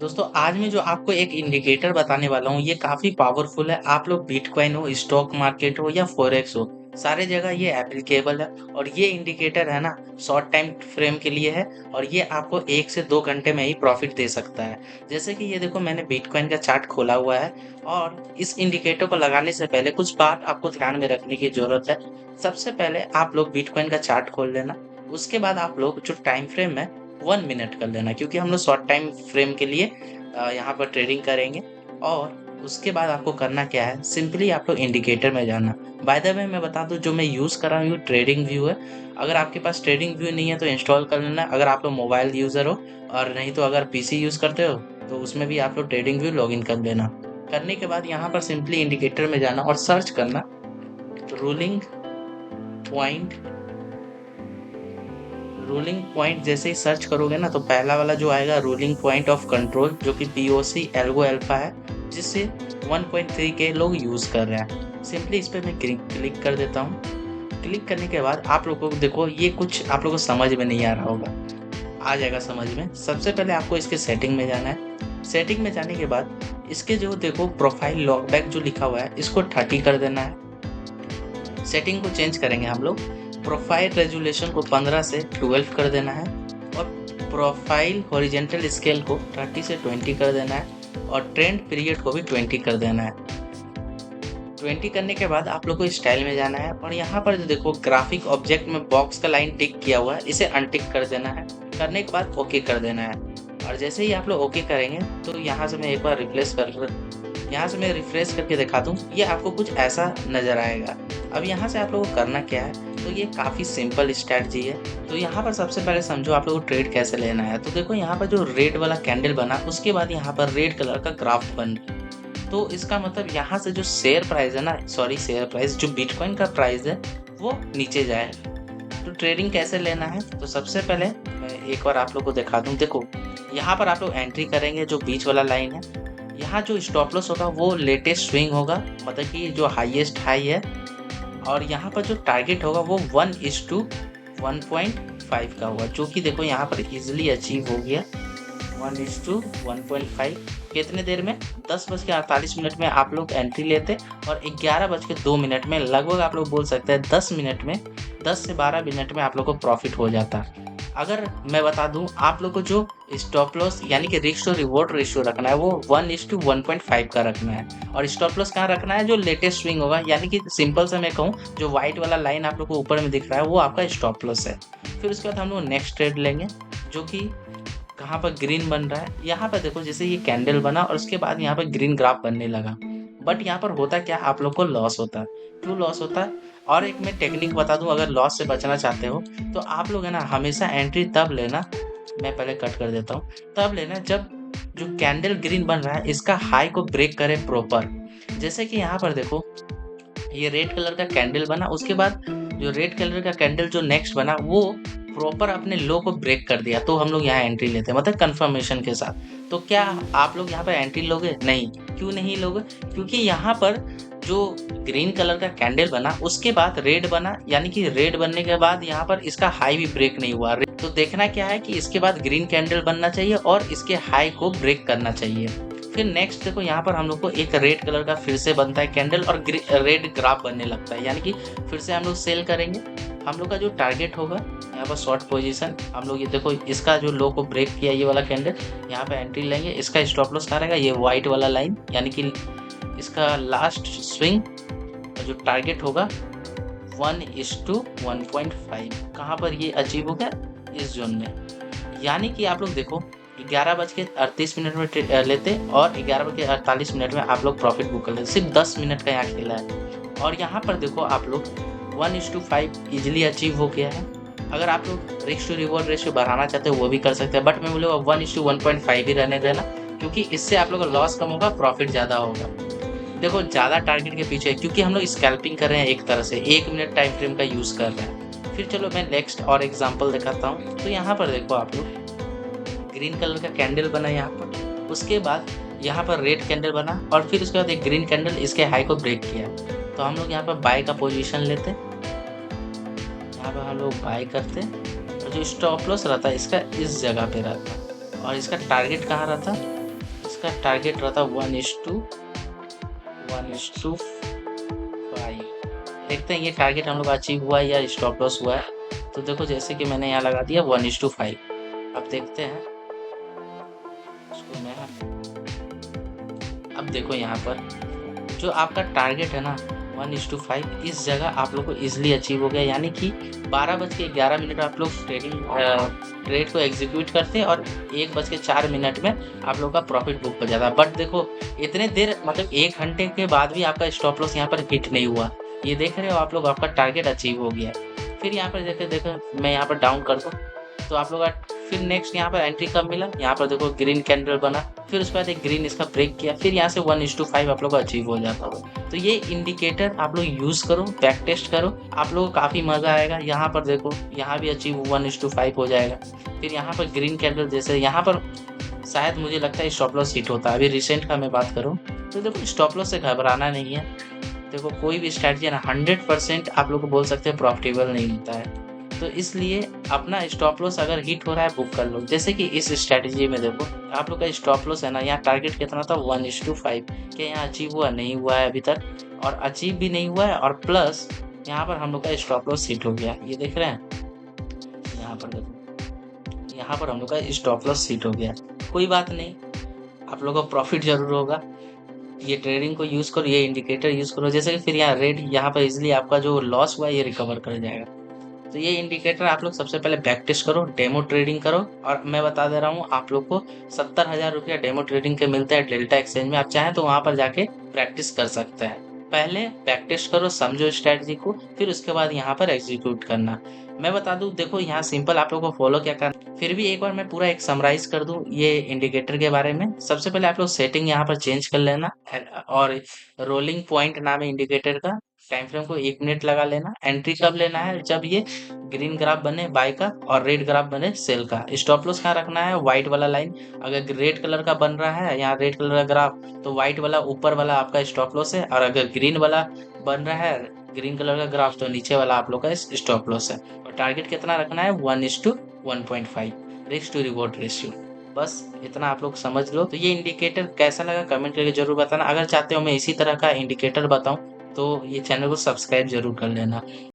दोस्तों आज मैं जो आपको एक इंडिकेटर बताने वाला हूँ ये काफी पावरफुल है। आप लोग बिटकॉइन हो, स्टॉक मार्केट हो या फॉरेक्स हो, सारे जगह ये एप्लीकेबल है। और ये इंडिकेटर है ना, शॉर्ट टाइम फ्रेम के लिए है। और ये आपको 1 से 2 घंटे में ही प्रॉफिट दे सकता है। जैसे कि ये देखो, मैंने बिटकॉइन का चार्ट खोला हुआ है। और इस इंडिकेटर को लगाने से पहले कुछ बात आपको ध्यान में रखने की जरूरत है। सबसे पहले आप लोग बिटकॉइन का चार्ट खोल लेना। उसके बाद आप लोग जो टाइम फ्रेम है 1 मिनट कर लेना, क्योंकि हम लोग शॉर्ट टाइम फ्रेम के लिए यहाँ पर ट्रेडिंग करेंगे। और उसके बाद आपको करना क्या है, सिंपली आप लोग इंडिकेटर में जाना। बाय द वे मैं बता दूं, जो मैं यूज़ कर रहा हूँ ट्रेडिंग व्यू है। अगर आपके पास ट्रेडिंग व्यू नहीं है तो इंस्टॉल कर लेना, अगर आप लोग मोबाइल यूज़र हो। और नहीं तो अगर पीसी यूज़ करते हो तो उसमें भी आप लोग ट्रेडिंग व्यू लॉगिन कर लेना। करने के बाद यहाँ पर सिंपली इंडिकेटर में जाना और सर्च करना रूलिंग पॉइंट। रूलिंग पॉइंट जैसे ही सर्च करोगे ना, तो पहला वाला जो आएगा रूलिंग पॉइंट ऑफ कंट्रोल, जो कि पीओसी एल्गो अल्फा है, जिससे 1.3 के लोग यूज़ कर रहे हैं। सिंपली इस पे मैं क्लिक कर देता हूँ। क्लिक करने के बाद आप लोगों को देखो, ये कुछ आप लोगों को समझ में नहीं आ रहा होगा, आ जाएगा समझ में। सबसे पहले आपको इसके सेटिंग में जाना है। सेटिंग में जाने के बाद इसके जो देखो प्रोफाइल लॉकबैक जो लिखा हुआ है, इसको 30 कर देना है। सेटिंग को चेंज करेंगे हम लोग। प्रोफाइल रेजुलेशन को 15 से 12 कर देना है। और प्रोफाइल हॉरिजेंटल स्केल को 30 से 20 कर देना है। और ट्रेंड पीरियड को भी 20 कर देना है। 20 करने के बाद आप लोग को स्टाइल में जाना है। और यहाँ पर जो देखो ग्राफिक ऑब्जेक्ट में बॉक्स का लाइन टिक किया हुआ है, इसे अनटिक कर देना है। करने के बाद ओके कर देना है। और जैसे ही आप लोग ओके करेंगे तो यहाँ से मैं एक बार यहाँ से मैं रिफ्रेश करके दिखा दूँ, ये आपको कुछ ऐसा नज़र आएगा। अब यहाँ से आप लोगों को करना क्या है, तो ये काफ़ी सिंपल स्ट्रैटेजी है। तो यहाँ पर सबसे पहले समझो आप लोगों को ट्रेड कैसे लेना है। तो देखो यहाँ पर जो रेड वाला कैंडल बना, उसके बाद यहाँ पर रेड कलर का ग्राफ बन गया। तो इसका मतलब यहाँ से जो शेयर प्राइस है ना, सॉरी शेयर प्राइस, जो बिटकॉइन का प्राइस है वो नीचे जाएगा। तो ट्रेडिंग कैसे लेना है, तो सबसे पहले मैं एक बार आप लोग को दिखा दूं। देखो यहाँ पर आप लोग एंट्री करेंगे, जो बीच वाला लाइन है, यहाँ जो स्टॉप लॉस होगा वो लेटेस्ट स्विंग होगा, मतलब कि जो हाईएस्ट हाई है। और यहाँ पर जो टारगेट होगा वो 1:1.5 का होगा, जो कि देखो यहाँ पर इजीली अचीव हो गया। 1:1.5 कितने देर में, 10:48 में आप लोग एंट्री लेते। और 11:02 में लगभग आप लोग बोल सकते हैं 10 मिनट में, 10 से 12 मिनट में आप लोग को प्रॉफिट हो जाता। अगर मैं बता दूं, आप लोग को जो स्टॉप लॉस यानी कि रिस्क टू रिवॉर्ड रेशियो रखना है वो 1:1.5 का रखना है। और स्टॉप लॉस कहाँ रखना है, जो लेटेस्ट स्विंग होगा, यानी कि सिंपल से मैं कहूँ, जो व्हाइट वाला लाइन आप लोग को ऊपर में दिख रहा है वो आपका स्टॉप लॉस है। फिर उसके बाद हम लोग नेक्स्ट ट्रेड लेंगे, जो कि कहाँ पर ग्रीन बन रहा है। यहाँ पर देखो जैसे ये कैंडल बना और उसके बाद यहाँ पर ग्रीन ग्राफ बनने लगा। बट यहाँ पर होता क्या, आप लोग को लॉस होता है। क्यों लॉस होता है, और एक मैं टेक्निक बता दूं, अगर लॉस से बचना चाहते हो तो आप लोग है ना, हमेशा एंट्री तब लेना, मैं पहले कट कर देता हूँ, तब लेना जब जो कैंडल ग्रीन बन रहा है इसका हाई को ब्रेक करे प्रॉपर। जैसे कि यहाँ पर देखो, ये रेड कलर का कैंडल बना, उसके बाद जो रेड कलर का कैंडल जो नेक्स्ट बना वो प्रॉपर अपने लो को ब्रेक कर दिया, तो हम लोग यहाँ एंट्री लेते हैं, मतलब कंफर्मेशन के साथ। तो क्या आप लोग यहाँ पर एंट्री लोगे? नहीं। क्यों नहीं लोगे? क्योंकि यहाँ पर जो ग्रीन कलर का कैंडल बना उसके बाद रेड बना, यानी कि रेड बनने के बाद यहाँ पर इसका हाई भी ब्रेक नहीं हुआ। तो देखना क्या है कि इसके बाद ग्रीन कैंडल बनना चाहिए और इसके हाई को ब्रेक करना चाहिए। फिर नेक्स्ट देखो, यहाँ पर हम लोग को एक रेड कलर का फिर से बनता है कैंडल और रेड ग्राफ बनने लगता है, यानी कि फिर से हम लोग सेल करेंगे। हम लोग का जो टारगेट होगा यहाँ पर शॉर्ट पोजीशन, हम लोग ये देखो इसका जो लो को ब्रेक किया ये वाला कैंडल, यहाँ पे एंट्री लेंगे। इसका स्टॉप लॉस कहाँ रहेगा, ये व्हाइट वाला लाइन, यानी कि इसका लास्ट स्विंग जो टारगेट होगा 1:1.5, कहाँ पर ये अचीव हो गया, इस जोन में। यानी कि आप लोग देखो 11:38 में लेते और 11:48 में आप लोग प्रॉफिट बुक कर लेते। सिर्फ 10 मिनट का यहाँ खेला है। और यहाँ पर देखो आप लोग 1:5 इजिली अचीव हो गया है। अगर आप लोग रिस्क टू रिवॉर्ड रेशियो बढ़ाना चाहते हो वो भी कर सकते हैं, बट मैं बोलूँगा 1:1.5 ही रहने देना, क्योंकि इससे आप लोग का लॉस कम होगा, प्रॉफिट ज़्यादा होगा। देखो ज़्यादा टारगेट के पीछे, क्योंकि हम लोग स्कैल्पिंग कर रहे हैं, एक तरह से 1 मिनट टाइम फ्रेम का यूज़ कर रहे हैं। फिर चलो मैं नेक्स्ट और एग्जाम्पल दिखाता हूँ। तो यहाँ पर देखो आप लोग, ग्रीन कलर का कैंडल बना यहाँ पर, उसके बाद यहाँ पर रेड कैंडल बना और फिर उसके बाद एक ग्रीन कैंडल इसके हाई को ब्रेक किया। तो हम लोग यहाँ पर बाय का पोजीशन लेते, यहाँ पर हम लोग बाय करते और जो स्टॉप लॉस रहता है इसका इस जगह पे रहता, और इसका टारगेट कहाँ रहता, इसका टारगेट रहता 1:5। देखते हैं ये टारगेट हम लोग अचीव हुआ है या स्टॉप लॉस हुआ है। तो देखो जैसे कि मैंने यहाँ लगा दिया 1:5। अब देखते हैं इसको मैं। अब देखो यहाँ पर जो आपका टारगेट है ना 1:5, इस जगह आप लोग को इजीली अचीव हो गया, यानी कि 12:11 आप लोग ट्रेड को एग्जीक्यूट करते हैं और 1:04 में आप लोग का प्रॉफिट बुक हो जाता है। बट देखो इतने देर मतलब 1 घंटे के बाद भी आपका स्टॉप लॉस यहाँ पर हिट नहीं हुआ। ये देख रहे हो आप लोग, आपका टारगेट अचीव हो गया है। फिर यहाँ पर देखो देखो मैं यहाँ पर डाउन कर दूँ तो आप लोग फिर नेक्स्ट यहाँ पर एंट्री कब मिला, यहाँ पर देखो ग्रीन कैंडल बना, फिर उसके बाद एक ग्रीन इसका ब्रेक किया, फिर यहाँ से 1:5 आप लोग को अचीव हो जाता हो। तो ये इंडिकेटर आप लोग यूज करो, बैक टेस्ट करो, आप लोगों को काफी मजा आएगा। यहाँ पर देखो यहाँ भी अचीव 1:5 हो जाएगा। फिर यहाँ पर ग्रीन कैंडल जैसे यहाँ पर शायद मुझे लगता है स्टॉप लॉस हिट होता है। अभी रिसेंट का मैं बात करूँ तो देखो स्टॉप लॉस से घबराना नहीं है। देखो कोई भी स्ट्रैटेजी है ना 100% आप लोग को बोल सकते हैं प्रॉफिटेबल नहीं होता है। तो इसलिए अपना स्टॉप लॉस अगर हिट हो रहा है बुक कर लो। जैसे कि इस स्ट्रैटेजी में देखो आप लोग का स्टॉप लॉस है ना, यहाँ टारगेट कितना था 1:5, क्या यहाँ अचीव हुआ नहीं हुआ है अभी तक, और अचीव भी नहीं हुआ है, और प्लस यहाँ पर हम लोग का स्टॉप लॉस हिट हो गया। ये देख रहे हैं यहाँ पर देखो, यहाँ पर हम लोग का स्टॉप लॉस हिट हो गया। कोई बात नहीं, आप लोग को प्रॉफिट जरूर होगा। ये ट्रेडिंग को यूज करो, ये इंडिकेटर यूज करो, जैसे कि फिर यहाँ रेड यहाँ पर इजिली आपका जो लॉस हुआ है ये रिकवर कर जाएगा। तो ये इंडिकेटर आप लोग सबसे पहले बैक टेस्ट करो, डेमो ट्रेडिंग करो। और मैं बता दे रहा हूँ आप लोग को 70,000 रुपया डेमो ट्रेडिंग के मिलते हैं डेल्टा एक्सचेंज में। आप चाहें तो वहां पर जाके प्रैक्टिस कर सकते हैं। पहले बैक टेस्ट करो, समझो स्ट्रेटजी को, फिर उसके बाद यहाँ पर एग्जीक्यूट करना। मैं बता दूं देखो यहाँ सिंपल आप लोग को फॉलो क्या करना, फिर भी एक बार मैं पूरा एक समराइज कर दूं ये इंडिकेटर के बारे में। सबसे पहले आप लोग सेटिंग यहाँ पर चेंज कर लेना, और रोलिंग पॉइंट नाम है इंडिकेटर का, टाइम फ्रेम को 1 मिनट लगा लेना। एंट्री कब लेना है, जब ये ग्रीन ग्राफ बने बाय का और रेड ग्राफ बने सेल का। स्टॉप लॉस कहाँ रखना है, व्हाइट वाला लाइन। अगर रेड कलर का बन रहा है यहाँ रेड कलर का ग्राफ, तो व्हाइट वाला ऊपर वाला आपका स्टॉप लॉस है, और अगर ग्रीन वाला बन रहा है ग्रीन कलर का ग्राफ, तो नीचे वाला आप लोग का स्टॉप लॉस है। और टारगेट कितना रखना है 1:1.5 रिस्क टू रिवॉर्ड रेशियो। बस इतना आप लोग समझ लो। तो ये इंडिकेटर कैसा लगा कमेंट करके जरूर बताना। अगर चाहते हो मैं इसी तरह का इंडिकेटर बताऊं तो ये चैनल को सब्सक्राइब जरूर कर लेना।